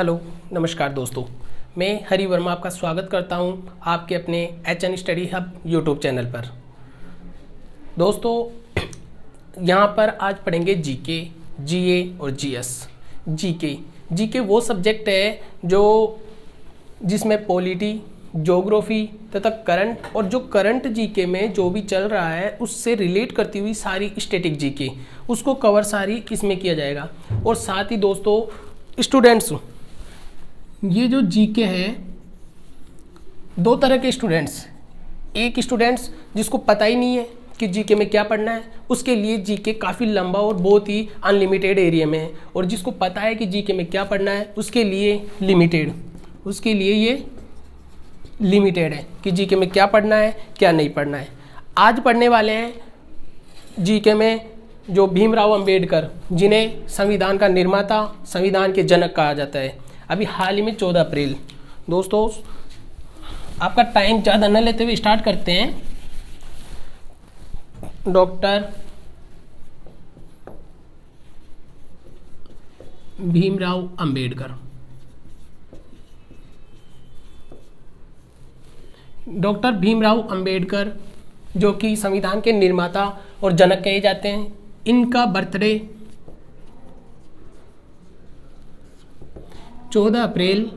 Hello नमस्कार दोस्तों, मैं हरि वर्मा आपका स्वागत करता हूं आपके अपने HN study hub YouTube channel पर। दोस्तों यहां पर आज पढ़ेंगे जीके, जीए और जीएस। जीके वो सब्जेक्ट है जिसमें पॉलिटी, ज्योग्राफी तथा करंट और जो करंट जीके में जो भी चल रहा है उससे रिलेट करती हुई सारी स्टैटिक जीके उसको कवर सारी इसमें किया जाएगा। और साथ ही दोस्तों स्टूडेंट्स, ये जो जीके है दो तरह के स्टूडेंट्स, एक स्टूडेंट्स जिसको पता ही नहीं है कि जीके में क्या पढ़ना है, उसके लिए जीके काफ़ी लंबा और बहुत ही अनलिमिटेड एरिया में है। और जिसको पता है कि जीके में क्या पढ़ना है उसके लिए ये लिमिटेड है कि जीके में क्या पढ़ना है क्या नहीं पढ़ना है। आज पढ़ने वाले हैं जीके में जो भीमराव अंबेडकर, जिन्हें संविधान का निर्माता, संविधान के जनक कहा जाता है। अभी हाल ही में 14 अप्रैल, दोस्तों आपका टाइम ज़्यादा न लेते हुए स्टार्ट करते हैं। डॉक्टर भीमराव अंबेडकर, डॉक्टर भीमराव अंबेडकर जो कि संविधान के निर्माता और जनक कहे जाते हैं, इनका बर्थडे 14 अप्रैल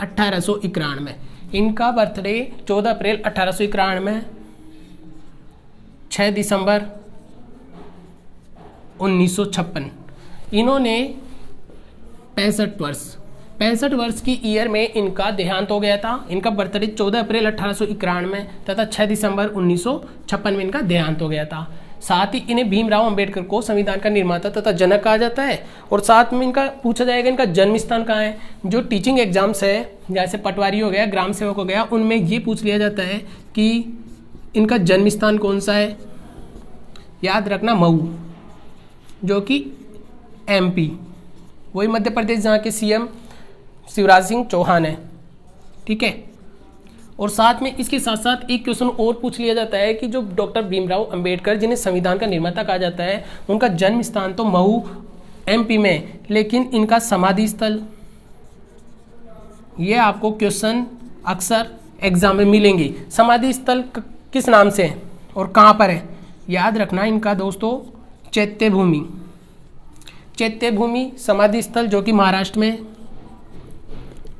1891। इनका बर्थडे 14 अप्रैल 1891, 6 दिसंबर 1956। इन्होंने 65 वर्ष की ईयर में इनका देहांत हो गया था। इनका बर्थडे 14 अप्रैल 1891 तथा 6 दिसंबर 1956 में इनका देहांत हो गया था। साथ ही इन्हें भीमराव अंबेडकर को संविधान का निर्माता तथा जनक कहा जाता है। और साथ में इनका पूछा जाएगा इनका जन्म स्थान कहाँ है। जो टीचिंग एग्जाम्स है जैसे पटवारी हो गया, ग्राम सेवक हो गया, उनमें ये पूछ लिया जाता है कि इनका जन्म स्थान कौन सा है। याद रखना मऊ, जो कि MP, वही मध्य प्रदेश जहाँ के CM शिवराज सिंह चौहान है। ठीक है। और साथ में इसके साथ साथ एक क्वेश्चन और पूछ लिया जाता है कि जो डॉक्टर भीमराव अंबेडकर, जिन्हें संविधान का निर्माता कहा जाता है, उनका जन्म स्थान तो मऊ MP में, लेकिन इनका समाधि स्थल, ये आपको क्वेश्चन अक्सर एग्जाम में मिलेंगे। समाधि स्थल किस नाम से है और कहाँ पर है, याद रखना इनका दोस्तों चैत्य भूमि समाधि स्थल, जो कि महाराष्ट्र में।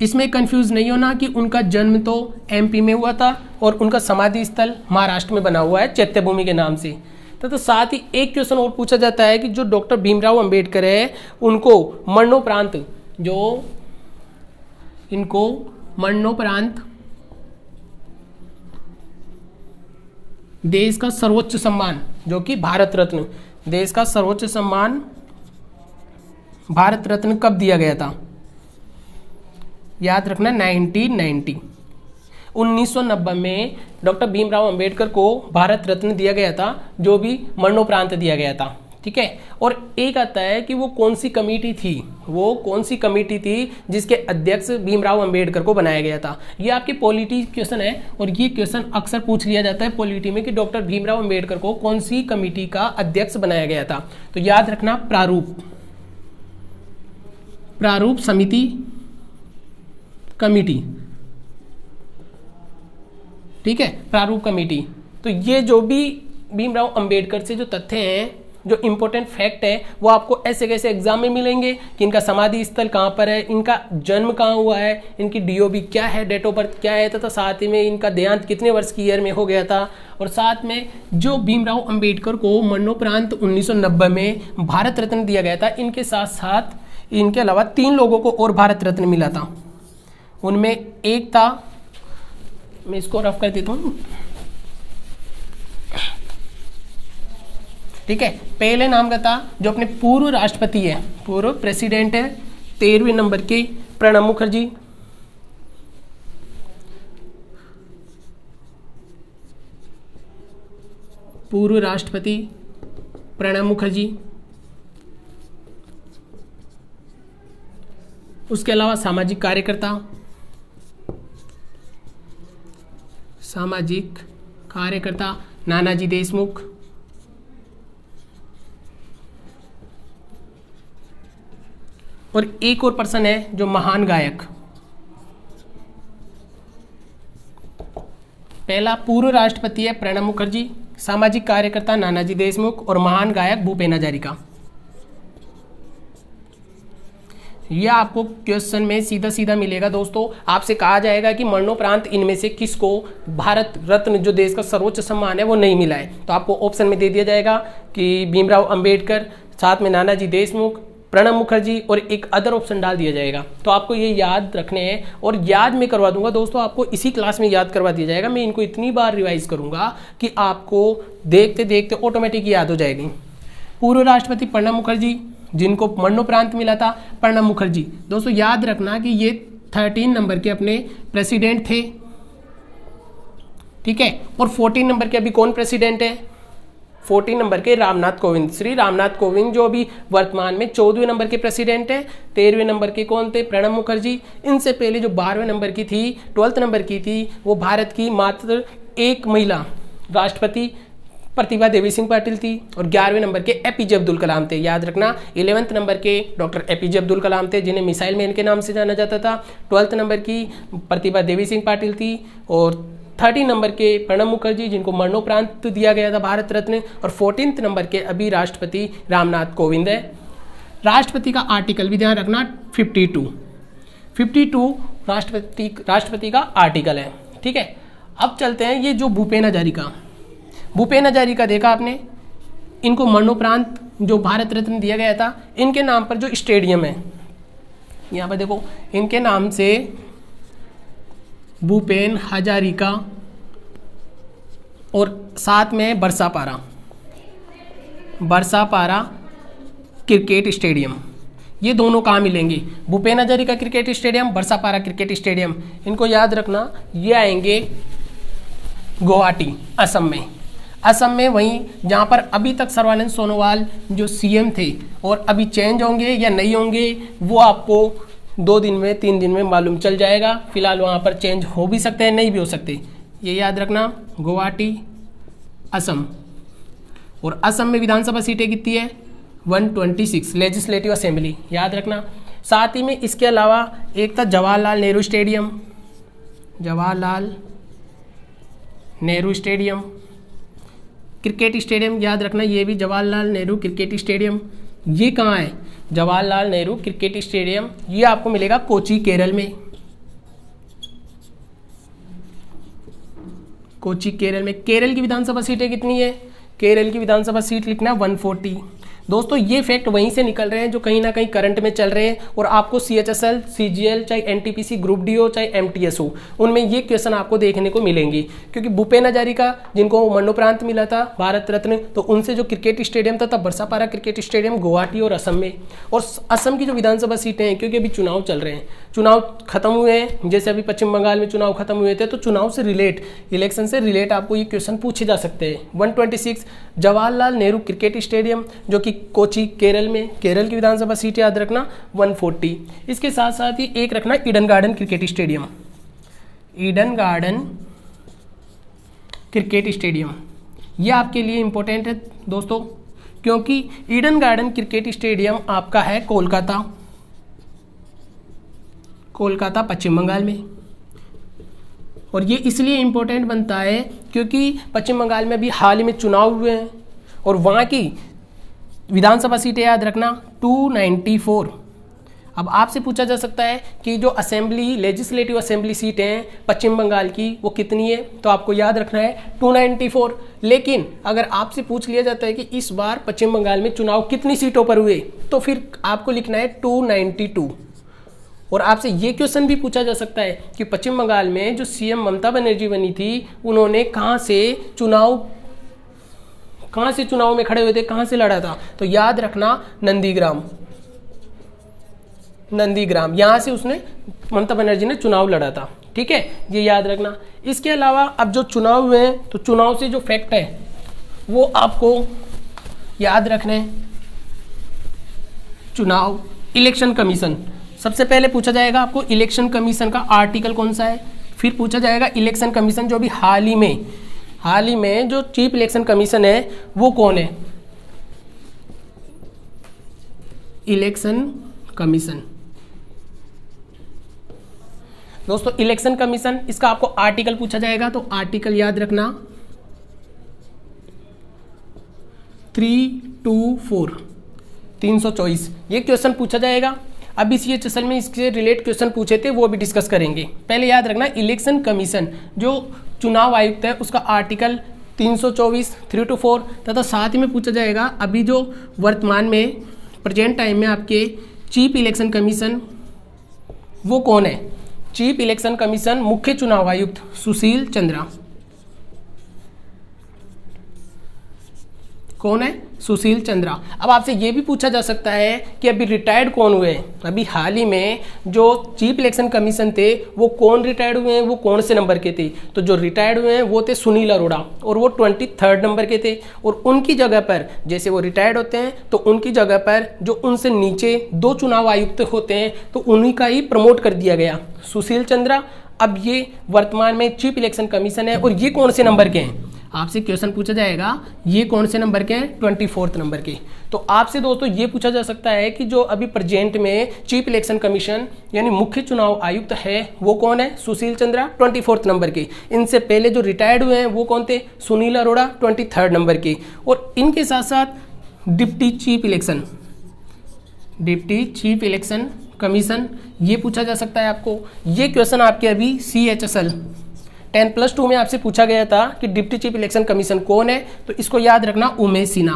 इसमें कंफ्यूज नहीं होना कि उनका जन्म तो MP में हुआ था और उनका समाधि स्थल महाराष्ट्र में बना हुआ है चैत्य भूमि के नाम से। तो साथ ही एक क्वेश्चन और पूछा जाता है कि जो डॉक्टर भीमराव अंबेडकर है उनको मरणोपरांत देश का सर्वोच्च सम्मान, जो कि भारत रत्न, देश का सर्वोच्च सम्मान भारत रत्न कब दिया गया था, याद रखना 1990 में डॉक्टर भीमराव अंबेडकर को भारत रत्न दिया गया था, जो भी मरणोपरांत दिया गया था। ठीक है। और एक आता है कि वो कौन सी कमेटी थी जिसके अध्यक्ष भीमराव अंबेडकर को बनाया गया था। ये आपके पॉलिटी क्वेश्चन है और ये क्वेश्चन अक्सर पूछ लिया जाता है पॉलिटी में कि डॉक्टर भीमराव अंबेडकर को कौन सी कमेटी का अध्यक्ष बनाया गया था। तो याद रखना प्रारूप समिति कमेटी। ठीक है, प्रारूप कमेटी। तो ये जो भी भीमराव अंबेडकर से जो तथ्य हैं, जो इंपॉर्टेंट फैक्ट है, वो आपको ऐसे कैसे एग्जाम में मिलेंगे कि इनका समाधि स्थल कहाँ पर है, इनका जन्म कहाँ हुआ है, इनकी DOB क्या है, डेट ऑफ बर्थ क्या है, तथा साथ ही में इनका देहांत कितने वर्ष की ईयर में हो गया था। और साथ में जो भीमराव अंबेडकर को मरणोपरांत 1990 में भारत रत्न दिया गया था, इनके साथ साथ इनके अलावा 3 लोगों को और भारत रत्न मिला था। उनमें एक था, मैं इसको रफ कर देता हूँ। ठीक है, पहले नाम का था जो अपने पूर्व राष्ट्रपति है, पूर्व प्रेसिडेंट है, 13वें नंबर के प्रणब मुखर्जी। पूर्व राष्ट्रपति प्रणब मुखर्जी। उसके अलावा सामाजिक कार्यकर्ता नानाजी देशमुख। और एक और पर्सन है जो महान गायक। पहला पूर्व राष्ट्रपति है प्रणब मुखर्जी, सामाजिक कार्यकर्ता नानाजी देशमुख और महान गायक भूपेन हजारिका। यह आपको क्वेश्चन में सीधा सीधा मिलेगा दोस्तों। आपसे कहा जाएगा कि मरणोपरांत इनमें से किसको भारत रत्न जो देश का सर्वोच्च सम्मान है वो नहीं मिला है, तो आपको ऑप्शन में दे दिया जाएगा कि भीमराव अंबेडकर, साथ में नानाजी देशमुख, प्रणब मुखर्जी और एक अदर ऑप्शन डाल दिया जाएगा। तो आपको ये याद रखने हैं और याद में करवा दूंगा दोस्तों, आपको इसी क्लास में याद करवा दिया जाएगा। मैं इनको इतनी बार रिवाइज करूंगा कि आपको देखते देखते ऑटोमेटिक याद हो जाएगी। पूर्व राष्ट्रपति प्रणब मुखर्जी, जिनको मरणोपरांत मिला था प्रणब मुखर्जी। दोस्तों याद रखना कि ये 13 नंबर के अपने प्रेसिडेंट थे, ठीक है। और 14 नंबर के अभी कौन प्रेसिडेंट है? 14 नंबर के रामनाथ कोविंद, श्री रामनाथ कोविंद, जो अभी वर्तमान में 14वें नंबर के प्रेसिडेंट है। 13वें नंबर के कौन थे? प्रणब मुखर्जी। इनसे पहले जो 12वें नंबर की थी, 12th नंबर की थी, वो भारत की मात्र एक महिला राष्ट्रपति प्रतिभा देवी सिंह पाटिल थी। और 11वें नंबर के एपीजे अब्दुल कलाम थे। याद रखना 11th नंबर के डॉक्टर एपीजे अब्दुल कलाम थे, जिन्हें मिसाइल मैन के नाम से जाना जाता था। 12th नंबर की प्रतिभा देवी सिंह पाटिल थी। और 13 नंबर के प्रणब मुखर्जी, जिनको मरणोपरांत दिया गया था भारत रत्न। और 14th नंबर के अभी राष्ट्रपति रामनाथ कोविंद है। राष्ट्रपति का आर्टिकल भी ध्यान रखना 52 राष्ट्रपति का आर्टिकल है, ठीक है। अब चलते हैं ये जो भूपेन हजारिका देखा आपने, इनको मरणोपरांत जो भारत रत्न दिया गया था, इनके नाम पर जो स्टेडियम है यहाँ पर देखो, इनके नाम से भूपेन हजारिका और साथ में बरसापारा क्रिकेट स्टेडियम, ये दोनों कहाँ मिलेंगे? Bhupen Hazarika cricket stadium, Barsapara cricket stadium. इनको याद रखना, ये आएंगे गुवाहाटी, असम में वहीं जहाँ पर अभी तक सर्बानंद सोनोवाल जो सीएम थे, और अभी चेंज होंगे या नहीं होंगे वो आपको 2 दिन में 3 दिन में मालूम चल जाएगा। फिलहाल वहाँ पर चेंज हो भी सकते हैं, नहीं भी हो सकते, ये याद रखना। गुवाहाटी, असम। और असम में विधानसभा सीटें कितनी है? 126 लेजिस्लेटिव असेंबली, याद रखना। साथ ही में इसके अलावा एक था Jawaharlal Nehru stadium cricket stadium, याद रखना, ये भी जवाहरलाल नेहरू क्रिकेट स्टेडियम। ये कहाँ है? जवाहरलाल नेहरू क्रिकेट स्टेडियम, ये आपको मिलेगा कोची, केरल में। कोची, केरल में। केरल की विधानसभा सीटें कितनी है? केरल की विधानसभा सीट लिखना 140। दोस्तों ये फैक्ट वहीं से निकल रहे हैं जो कहीं ना कहीं करंट में चल रहे हैं, और आपको CHSL, CGL, चाहे NTPC ग्रुप डी हो चाहे MTS हो, उनमें ये क्वेश्चन आपको देखने को मिलेंगे। क्योंकि भूपेन हजारिका, जिनको मरणोपरांत मिला था भारत रत्न, तो उनसे जो क्रिकेट स्टेडियम था तब बरसापारा क्रिकेट स्टेडियम गुवाहाटी और असम में। और असम की जो विधानसभा सीटें हैं, क्योंकि अभी चुनाव चल रहे हैं, चुनाव खत्म हुए हैं, जैसे अभी पश्चिम बंगाल में चुनाव खत्म हुए थे, तो चुनाव से रिलेट, इलेक्शन से रिलेट आपको ये क्वेश्चन पूछे जा सकते हैं। 126 जवाहरलाल नेहरू क्रिकेट स्टेडियम, जो कि कोची, केरल में, केरल की विधानसभा सीट याद रखना 140। इसके साथ साथ ही एक रखना Eden garden cricket stadium, Eden garden cricket stadium, ये आपके लिए इंपॉर्टेंट है दोस्तों, क्योंकि ईडन गार्डन क्रिकेट स्टेडियम आपका है कोलकाता पश्चिम बंगाल में। और ये इसलिए इंपॉर्टेंट बनता है क्योंकि पश्चिम बंगाल में भी हाल ही में चुनाव हुए हैं, और वहाँ की विधानसभा सीटें याद रखना 294। अब आपसे पूछा जा सकता है कि जो असेंबली, लेजिस्लेटिव असेंबली सीटें हैं पश्चिम बंगाल की, वो कितनी है? तो आपको याद रखना है 294। लेकिन अगर आपसे पूछ लिया जाता है कि इस बार पश्चिम बंगाल में चुनाव कितनी सीटों पर हुए, तो फिर आपको लिखना है 292। और आपसे ये क्वेश्चन भी पूछा जा सकता है कि पश्चिम बंगाल में जो CM ममता बनर्जी बनी थी, उन्होंने कहाँ से चुनाव में खड़े हुए थे, कहाँ से लड़ा था? तो याद रखना नंदीग्राम, यहाँ से उसने, ममता बनर्जी ने चुनाव लड़ा था, ठीक है, ये याद रखना। इसके अलावा अब जो चुनाव हुए हैं, तो चुनाव से जो फैक्ट है वो आपको याद रखने। चुनाव, इलेक्शन कमीशन, सबसे पहले पूछा जाएगा आपको इलेक्शन कमीशन का आर्टिकल कौन सा है, फिर पूछा जाएगा इलेक्शन कमीशन जो भी हाल ही में जो चीफ इलेक्शन कमीशन है वो कौन है? इलेक्शन कमीशन, दोस्तों इलेक्शन कमीशन, इसका आपको आर्टिकल पूछा जाएगा, तो आर्टिकल याद रखना 324 324, ये क्वेश्चन पूछा जाएगा। अभी CHSL में इसके रिलेट क्वेश्चन पूछे थे, वो भी डिस्कस करेंगे। पहले याद रखना इलेक्शन कमीशन जो चुनाव आयुक्त है उसका आर्टिकल 324 324 तथा साथ ही में पूछा जाएगा अभी जो वर्तमान में प्रेजेंट टाइम में आपके चीफ इलेक्शन कमीशन वो कौन है। चीफ इलेक्शन कमीशन मुख्य चुनाव आयुक्त सुशील चंद्रा, कौन है, सुशील चंद्रा। अब आपसे ये भी पूछा जा सकता है कि अभी रिटायर्ड कौन हुए हैं, अभी हाल ही में जो चीफ इलेक्शन कमीशन थे वो कौन रिटायर्ड हुए हैं, वो कौन से नंबर के थे। तो जो रिटायर्ड हुए हैं वो थे सुनील अरोड़ा और वो 23rd नंबर के थे। और उनकी जगह पर जैसे वो रिटायर्ड होते हैं तो उनकी जगह पर जो उनसे नीचे 2 चुनाव आयुक्त होते हैं तो उन्हीं का ही प्रमोट कर दिया गया, सुशील चंद्रा। अब ये वर्तमान में चीफ इलेक्शन कमीशन है और ये कौन से नंबर के हैं, आपसे क्वेश्चन पूछा जाएगा ये कौन से नंबर के हैं, 24th नंबर के। तो आपसे दोस्तों ये पूछा जा सकता है कि जो अभी प्रेजेंट में चीफ इलेक्शन कमीशन यानी मुख्य चुनाव आयुक्त है वो कौन है, सुशील चंद्रा 24th नंबर के। इनसे पहले जो रिटायर्ड हुए हैं वो कौन थे, सुनील अरोड़ा 23rd नंबर के। और इनके साथ साथ डिप्टी चीफ इलेक्शन कमीशन ये पूछा जा सकता है आपको। ये क्वेश्चन आपके अभी CHSL 10+2 में आपसे पूछा गया था कि डिप्टी चीफ इलेक्शन कमीशन कौन है, तो इसको याद रखना उमेश सिन्हा।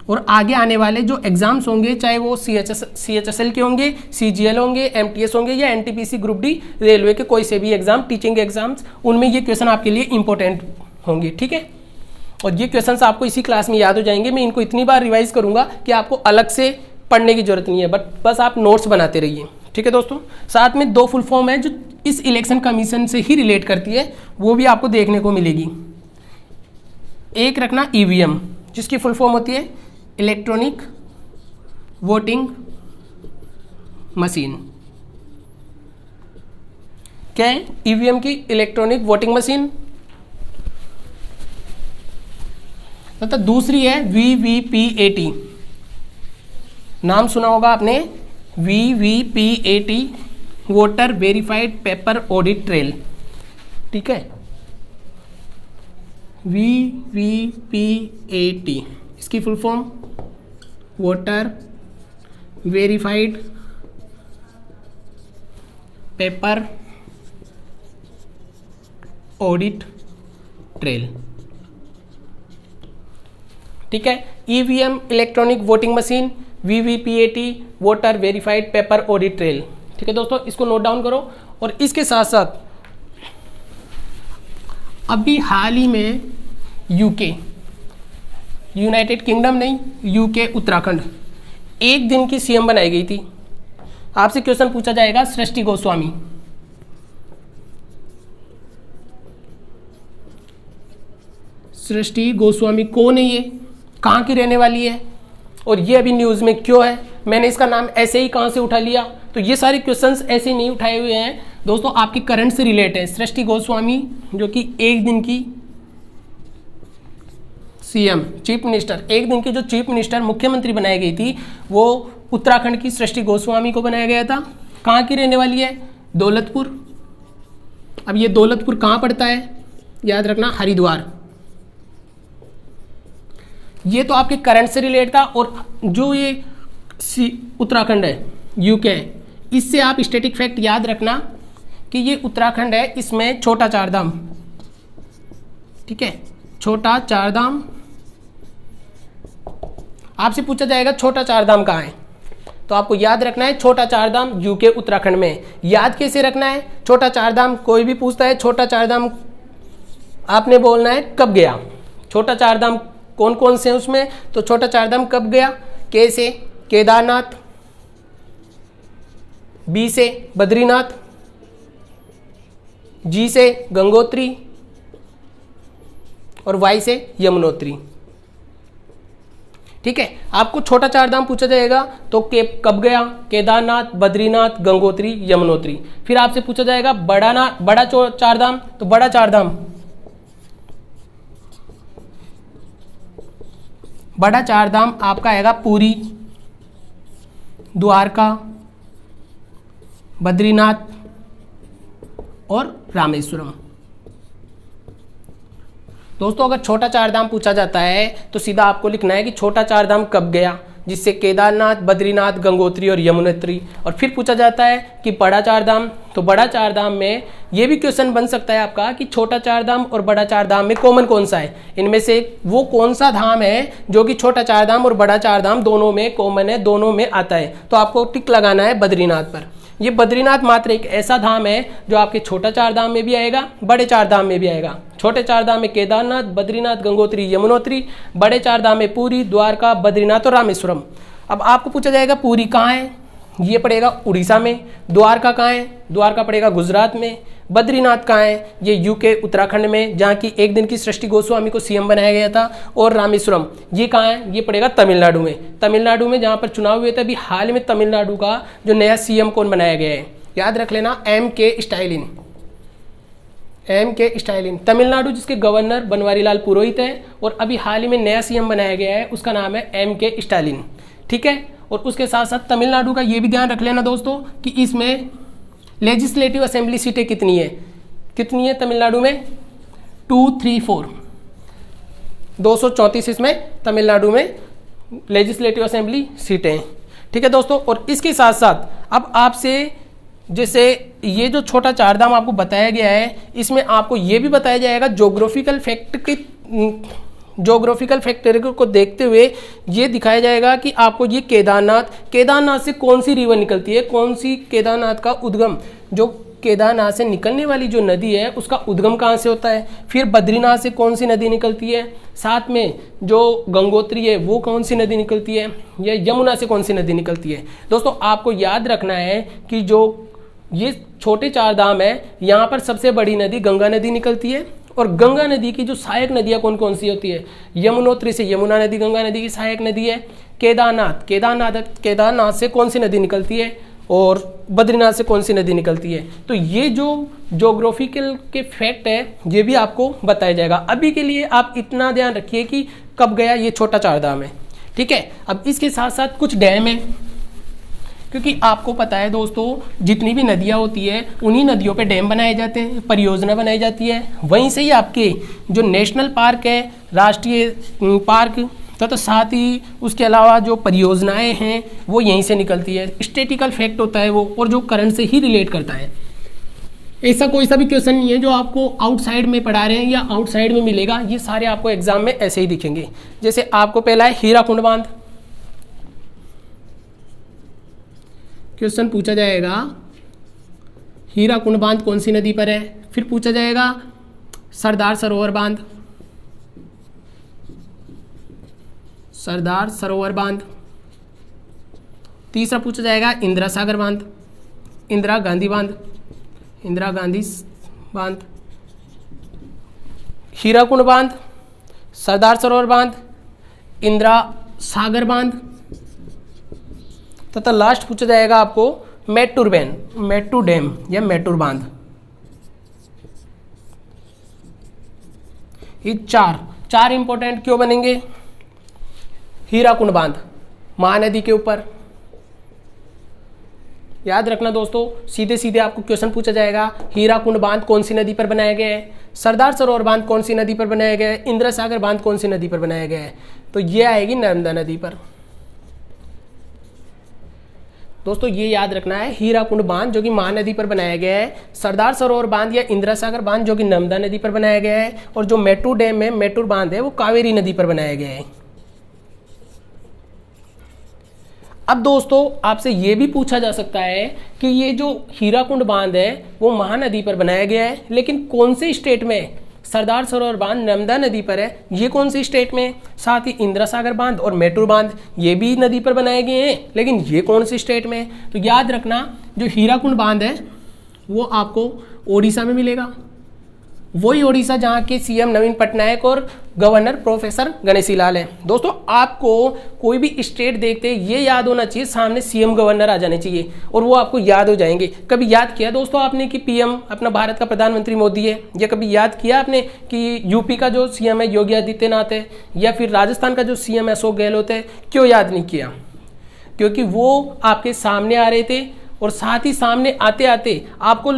और आगे आने वाले जो एग्जाम्स होंगे चाहे वो CHSL के होंगे, CGL होंगे, MTS होंगे या NTPC ग्रुप डी रेलवे के कोई से भी एग्जाम, टीचिंग एग्जाम्स, उनमें ये क्वेश्चन आपके लिए इंपॉर्टेंट होंगे, ठीक है। और ये क्वेश्चन आपको इसी क्लास में याद हो जाएंगे। मैं इनको इतनी बार रिवाइज करूंगा कि आपको अलग से पढ़ने की जरूरत नहीं है, बस आप नोट्स बनाते रहिए, ठीक है दोस्तों। साथ में 2 फुल फॉर्म है जो इस इलेक्शन कमीशन से ही रिलेट करती है, वो भी आपको देखने को मिलेगी। एक रखना EVM जिसकी फुल फॉर्म होती है इलेक्ट्रॉनिक वोटिंग मशीन। क्या है EVM की, इलेक्ट्रॉनिक वोटिंग मशीन। तथा दूसरी है VVPAT, नाम सुना होगा आपने, VVPAT voter verified paper audit trail, ठीक है। VVPAT इसकी full form voter verified paper audit trail, ठीक है। EVM electronic voting machine, VVPAT voter verified paper audit trail, ठीक है दोस्तों, इसको नोट डाउन करो। और इसके साथ साथ अभी हाल ही में यूके, यूनाइटेड किंगडम नहीं, यूके उत्तराखंड 1 दिन की CM बनाई गई थी। आपसे क्वेश्चन पूछा जाएगा सृष्टि गोस्वामी। सृष्टि गोस्वामी कौन है, ये कहाँ की रहने वाली है और ये अभी न्यूज़ में क्यों है, मैंने इसका नाम ऐसे ही कहाँ से उठा लिया। तो ये सारे क्वेश्चंस ऐसे नहीं उठाए हुए हैं दोस्तों, आपके करंट से रिलेट है। सृष्टि गोस्वामी जो कि 1 दिन की CM चीफ मिनिस्टर, 1 दिन की जो चीफ मिनिस्टर मुख्यमंत्री बनाई गई थी वो उत्तराखंड की सृष्टि गोस्वामी को बनाया गया था। कहाँ की रहने वाली है, दौलतपुर। अब ये दौलतपुर कहाँ पड़ता है, याद रखना हरिद्वार। ये तो आपके करंट से रिलेट था। और जो ये उत्तराखंड है यूके, इससे आप स्टैटिक फैक्ट याद रखना कि ये उत्तराखंड है, इसमें छोटा चार धाम, ठीक है, छोटा चार धाम। आपसे पूछा जाएगा छोटा चार धाम कहाँ है, तो आपको याद रखना है छोटा चार धाम यूके उत्तराखंड में। याद कैसे रखना है छोटा चार धाम, कोई भी पूछता है छोटा चार धाम आपने बोलना है कब गया। छोटा चार धाम कौन कौन से हैं उसमें, तो छोटा चार धाम कब गया, के से केदारनाथ, बी से बद्रीनाथ, जी से गंगोत्री और वाई से यमुनोत्री, ठीक है। आपको छोटा चार धाम पूछा जाएगा तो कब गया, केदारनाथ, बद्रीनाथ, गंगोत्री, यमुनोत्री। फिर आपसे पूछा जाएगा बड़ा चार धाम, तो बड़ा चार धाम, बड़ा चार धाम आपका आएगा पुरी, द्वारका, बद्रीनाथ और रामेश्वरम। दोस्तों अगर छोटा चार धाम पूछा जाता है तो सीधा आपको लिखना है कि छोटा चार धाम कब गया, जिससे केदारनाथ, बद्रीनाथ, गंगोत्री और यमुनोत्री। और फिर पूछा जाता है कि बड़ा चार धाम, तो बड़ा चार धाम में ये भी क्वेश्चन बन सकता है आपका कि छोटा चार धाम और बड़ा चार धाम में कॉमन कौन सा है, इनमें से वो कौन सा धाम है जो कि छोटा चार धाम और बड़ा चार धाम दोनों में कॉमन है, दोनों में आता है। तो आपको टिक लगाना है बद्रीनाथ पर। ये बद्रीनाथ मात्र एक ऐसा धाम है जो आपके छोटा चार धाम में भी आएगा, बड़े चार धाम में भी आएगा। छोटे चार धाम में केदारनाथ, बद्रीनाथ, गंगोत्री, यमुनोत्री। बड़े चार धाम में पुरी, द्वारका, बद्रीनाथ और रामेश्वरम। अब आपको पूछा जाएगा पुरी कहाँ है, ये पड़ेगा उड़ीसा में। द्वारका कहाँ है, द्वारका पड़ेगा गुजरात में। बद्रीनाथ कहाँ है, ये यूके उत्तराखंड में, जहाँ की एक दिन की सृष्टि गोस्वामी को सीएम बनाया गया था। और रामेश्वरम ये कहाँ है, ये पड़ेगा तमिलनाडु में। तमिलनाडु में जहाँ पर चुनाव हुए थे अभी हाल में, तमिलनाडु का जो नया सीएम कौन बनाया गया है, याद रख लेना, M.K. Stalin. M.K. Stalin Tamil Nadu, जिसके गवर्नर बनवारीलाल पुरोहित है, और अभी हाल ही में नया सीएम बनाया गया है, उसका नाम है M.K. स्टालिन। ठीक है। और उसके साथ साथ तमिलनाडु का ये भी ध्यान रख लेना दोस्तों कि इसमें लेजिस्लेटिव असेंबली सीटें कितनी है तमिलनाडु में, 234, 234 इसमें तमिलनाडु में लेजिस्लेटिव असेंबली सीटें। ठीक है दोस्तों। और इसके साथ साथ अब आपसे जैसे ये जो छोटा चार धाम आपको बताया गया है, इसमें आपको ये भी बताया जाएगा ज्योग्राफिकल फैक्टर को देखते हुए ये दिखाया जाएगा कि आपको ये केदारनाथ से कौन सी रिवर निकलती है, कौन सी केदारनाथ का उद्गम, जो केदारनाथ से निकलने वाली जो नदी है उसका उद्गम कहाँ से होता है। फिर बद्रीनाथ से कौन सी नदी निकलती है, साथ में जो गंगोत्री है वो कौन सी नदी निकलती है, या यमुना से कौन सी नदी निकलती है। दोस्तों आपको याद रखना है कि जो ये छोटे चार धाम है, यहाँ पर सबसे बड़ी नदी गंगा नदी निकलती है, और गंगा नदी की जो सहायक नदियाँ कौन कौन सी होती है, यमुनोत्री से यमुना नदी गंगा नदी की सहायक नदी है। केदारनाथ से कौन सी नदी निकलती है, और बद्रीनाथ से कौन सी नदी निकलती है। तो ये जो ज्योग्राफिकल के फैक्ट है ये भी आपको बताया जाएगा। अभी के लिए आप इतना ध्यान रखिए कि कब गया ये छोटा चार धाम है। ठीक है। अब इसके साथ साथ कुछ डैम है, क्योंकि आपको पता है दोस्तों जितनी भी नदियाँ होती है उन्हीं नदियों पे डैम बनाए जाते हैं, परियोजना बनाई जाती है। वहीं से ही आपके जो नेशनल पार्क है, राष्ट्रीय पार्क, तो साथ ही उसके अलावा जो परियोजनाएं हैं वो यहीं से निकलती है। स्टैटिकल फैक्ट होता है वो, और जो करंट से ही रिलेट करता है। ऐसा कोई सा भी क्वेश्चन नहीं है जो आपको आउटसाइड में पढ़ा रहे हैं या आउटसाइड में मिलेगा, ये सारे आपको एग्जाम में ऐसे ही दिखेंगे। जैसे आपको पहला है हीराकुंड बांध, क्वेश्चन पूछा जाएगा हीराकुंड बांध कौन सी नदी पर है। फिर पूछा जाएगा सरदार सरोवर बांध, सरदार सरोवर बांध। तीसरा पूछा जाएगा इंदिरा सागर बांध, इंदिरा गांधी बांध, इंदिरा गांधी बांध। हीराकुंड बांध, सरदार सरोवर बांध, इंदिरा सागर बांध, तथा लास्ट पूछा जाएगा आपको मेट्टूर डैम या मेट्टूर बांध। ये चार इंपॉर्टेंट क्यों बनेंगे। हीराकुंड बांध महानदी के ऊपर, याद रखना दोस्तों, सीधे सीधे आपको क्वेश्चन पूछा जाएगा हीराकुंड बांध कौन सी नदी पर बनाया गया है, सरदार सरोवर बांध कौन सी नदी पर बनाया गया है, इंदिरा सागर बांध कौन सी नदी पर बनाया गया है। तो ये आएगी नर्मदा नदी पर। दोस्तों ये याद रखना है, हीराकुंड बांध जो कि महानदी पर बनाया गया है, सरदार सरोवर बांध या इंदिरा सागर बांध जो कि नर्मदा नदी पर बनाया गया है, और जो मेट्टूर डैम है, मेट्टूर बांध है, वो कावेरी नदी पर बनाया गया है। अब दोस्तों आपसे ये भी पूछा जा सकता है कि ये जो हीराकुंड बांध है वो महानदी पर बनाया गया है, लेकिन कौन से स्टेट में। सरदार सरोवर बांध नर्मदा नदी पर है, ये कौन सी स्टेट में। साथ ही इंदिरा सागर बांध और मेट्टूर बांध ये भी नदी पर बनाए गए हैं, लेकिन ये कौन सी स्टेट में। तो याद रखना जो हीराकुंड बांध है वो आपको ओडिशा में मिलेगा, वही ओडिशा जहाँ के सीएम नवीन पटनायक और गवर्नर प्रोफेसर गणेशी लाल हैं। दोस्तों आपको कोई भी स्टेट देखते ये याद होना चाहिए सामने सीएम गवर्नर आ जाने चाहिए, और वो आपको याद हो जाएंगे। कभी याद किया दोस्तों आपने कि पीएम अपना भारत का प्रधानमंत्री मोदी है, या कभी याद किया आपने कि यूपी का जो सीएम है योगी आदित्यनाथ है, या फिर राजस्थान का जो सीएम है अशोक गहलोत है। क्यों याद नहीं किया, क्योंकि वो आपके सामने आ रहे थे और साथ ही सामने आते आते आपको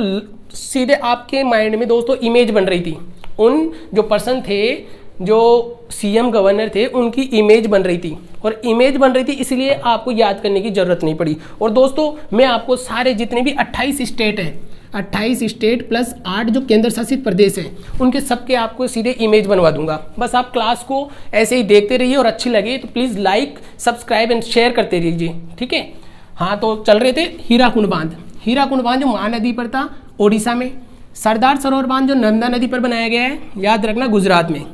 सीधे आपके माइंड में दोस्तों इमेज बन रही थी। उन जो पर्सन थे, जो सीएम गवर्नर थे, उनकी इमेज बन रही थी, और इमेज बन रही थी इसलिए आपको याद करने की जरूरत नहीं पड़ी। और दोस्तों मैं आपको सारे जितने भी 28 स्टेट हैं, 28 स्टेट प्लस 8 जो केंद्र शासित प्रदेश हैं, उनके सबके आपको सीधे इमेज बनवा दूंगा। बस आप क्लास को ऐसे ही देखते रहिए, और अच्छी लगे तो please like, subscribe and share करते रहिए, ठीक है। हाँ, तो चल रहे थे हीराकुंड बांध। हीराकुंड बांध जो महानदी पर था ओडिशा में। सरदार सरोवर बांध जो नर्मदा नदी पर बनाया गया है, याद रखना गुजरात में।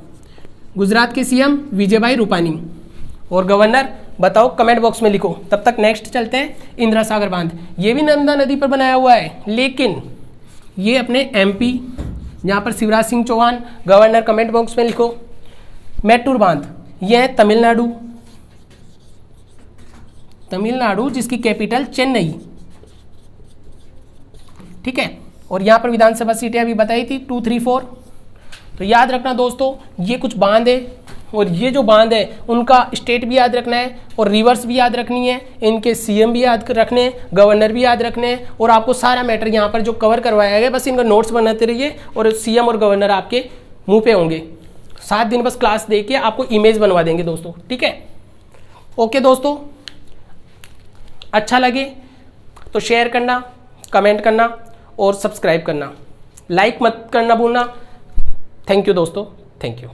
गुजरात के सीएम विजयभाई रूपानी, और गवर्नर बताओ कमेंट बॉक्स में लिखो। तब तक नेक्स्ट चलते हैं इंदिरा सागर बांध। ये भी नर्मदा नदी पर बनाया हुआ है, लेकिन ये अपने एमपी, यहाँ पर Shivraj Singh Chouhan, governor comment box में लिखो। मैटूर बांध ये है तमिलनाडु, तमिलनाडु जिसकी कैपिटल चेन्नई, ठीक है। और यहाँ पर विधानसभा सीटें अभी बताई थी 2, 3, 4। तो याद रखना दोस्तों, ये कुछ बांध है, और ये जो बांध है उनका स्टेट भी याद रखना है, और रिवर्स भी याद रखनी है, इनके सीएम भी याद रखने हैं, गवर्नर भी याद रखने हैं, और आपको सारा मैटर यहाँ पर जो कवर करवाया गया बस इनका नोट्स बनाते रहिए, और सीएम और गवर्नर आपके मुंह पे होंगे। 7 दिन बस क्लास दे के आपको इमेज बनवा देंगे दोस्तों, ठीक है। ओके दोस्तों, अच्छा लगे तो शेयर करना, कमेंट करना और सब्सक्राइब करना, लाइक मत करना भूलना। थैंक यू दोस्तों, थैंक यू।